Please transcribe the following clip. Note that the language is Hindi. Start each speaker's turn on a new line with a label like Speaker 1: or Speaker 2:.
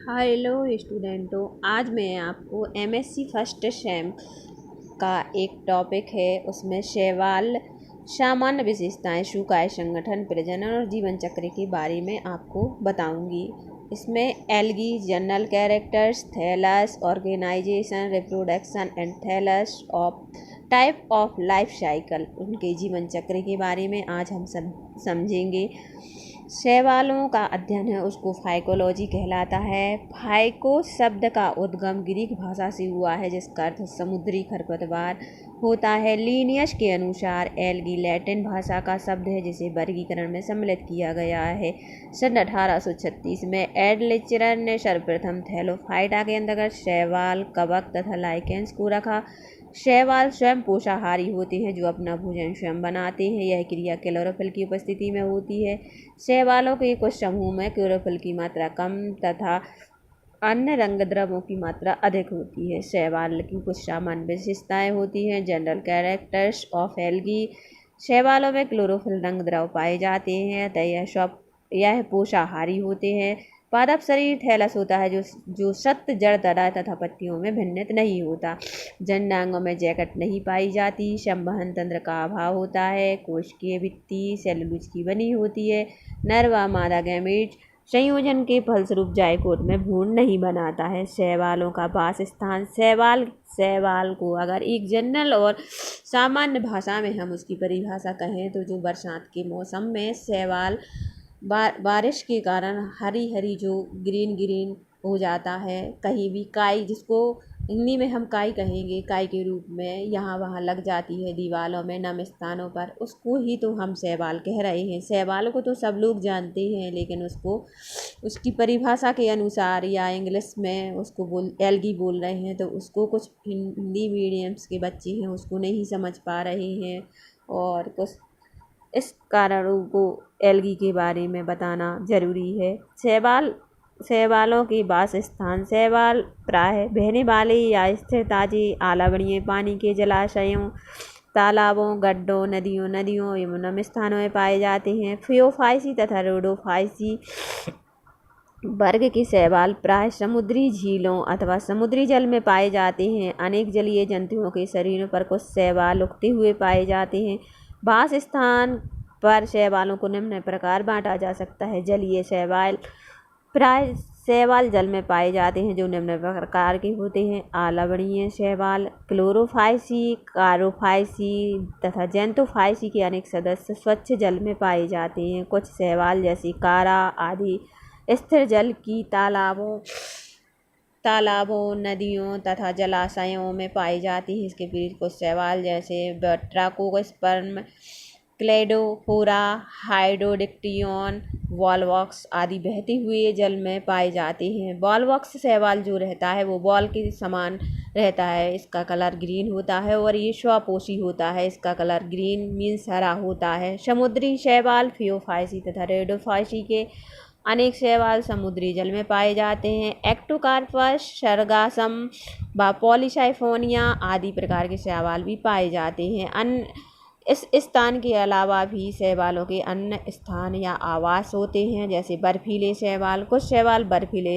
Speaker 1: हेलो स्टूडेंटों, आज मैं आपको एमएससी फर्स्ट सेम का एक टॉपिक है। उसमें शैवाल सामान्य विशेषताएं, शुकाय संगठन, प्रजनन और जीवन चक्र के बारे में आपको बताऊंगी। इसमें algae, general characters, thallus, organisation, reproduction and thallus of type of life cycle, उनके जीवन चक्र के बारे में आज हम समझेंगे। शैवालों का अध्ययन है उसको फाइकोलॉजी कहलाता है। फाइको शब्द का उद्गम ग्रीक भाषा से हुआ है, जिसका अर्थ समुद्री खरपतवार होता है। लीनियस के अनुसार एल्गी लैटिन भाषा का शब्द है, जिसे वर्गीकरण में सम्मिलित किया गया है। सन 1836 में एडलेचरर ने सर्वप्रथम थैलोफाइटा के अंतर्गत शैवाल, कवक तथा लाइकेंस को रखा। शैवाल स्वयं पोषाहारी होते हैं, जो अपना भोजन स्वयं बनाते हैं। यह क्रिया क्लोरोफिल की उपस्थिति में होती है। शैवालों के कुछ समूह में क्लोरोफिल की मात्रा कम तथा अन्य रंग द्रव्यों की मात्रा अधिक होती है। शैवाल की कुछ सामान्य विशेषताएं होती हैं। जनरल कैरेक्टर्स ऑफ एल्गी, शैवालों में क्लोरोफिल रंग द्रव्य पाए जाते हैं, अतः यह पोषाहारी होते हैं। पादप शरीर थैलस होता है, जो सख्त जड़ दड़ा तथा पत्तियों में भिन्नित नहीं होता। जननांगों में जैकेट नहीं पाई जाती। संवहन तंत्र का अभाव होता है। कोशिकीय भित्ति सेलुलोज की बनी होती है। नर व मादा गैमेट संयोजन के फलस्वरूप जायकोट में भ्रूण नहीं बनाता है। शैवालों का वास स्थान, शैवाल को अगर एक जनरल और सामान्य भाषा में हम उसकी परिभाषा कहें तो जो बरसात के मौसम में शैवाल बारिश के कारण हरी हरी जो ग्रीन हो जाता है, कहीं भी काई, जिसको हिंदी में हम काई कहेंगे, काई के रूप में यहाँ वहाँ लग जाती है दीवारों में, नम स्थानों पर, उसको ही तो हम शैवाल कह रहे हैं। शैवाल को तो सब लोग जानते हैं, लेकिन उसको उसकी परिभाषा के अनुसार या इंग्लिश में उसको एल्गी बोल रहे हैं, तो उसको कुछ हिंदी मीडियम्स के बच्चे हैं उसको नहीं समझ पा रहे हैं, और कुछ इस कारणों को एल्गी के बारे में बताना ज़रूरी है। शैवालों के वास स्थान, शैवाल प्रायः बहने वाले या स्थिर ताजे आलवणीय पानी के जलाशयों, तालाबों, गड्ढों, नदियों एवं नम स्थानों में पाए जाते हैं। फियोफाइसी तथा रोडोफाइसी वर्ग के शैवाल प्राय समुद्री झीलों अथवा समुद्री जल में पाए जाते हैं। अनेक जलीय जंतुओं के शरीरों पर कुछ शैवाल उगते हुए पाए जाते हैं। वास स्थान पर शैवालों को निम्न प्रकार बांटा जा सकता है। जलीय शैवाल, प्राय शैवाल जल में पाए जाते हैं, जो निम्न प्रकार के होते हैं। आलवणीय शैवाल, क्लोरोफाइसी, कारोफाइसी तथा जेंटोफाइसी के अनेक सदस्य स्वच्छ जल में पाए जाते हैं। कुछ शैवाल जैसे कारा आदि स्थिर जल की तालाबों, नदियों तथा जलाशयों में पाई जाती है। इसके विपरीत कुछ शैवाल जैसे ट्राकोस्पर्म, क्लेडोफोरा, हाइड्रोडिक्टियन, वॉलवॉक्स आदि बहते हुए जल में पाए जाते हैं। वॉलवॉक्स शैवाल जो रहता है वो बॉल के समान रहता है, इसका कलर ग्रीन होता है और ये स्वपोषी होता है, इसका कलर ग्रीन मीन्स हरा होता है। समुद्री शैवाल, फियोफाइसी तथा रेडोफाइसी के अनेक शैवाल समुद्री जल में पाए जाते हैं। एक्टोकार्पस, सरगासम व पॉलीसाइफोनिया आदि प्रकार के शैवाल भी पाए जाते हैं। इस स्थान के अलावा भी शैवालों के अन्य स्थान या आवास होते हैं, जैसे बर्फीले शैवाल। कुछ शैवाल बर्फीले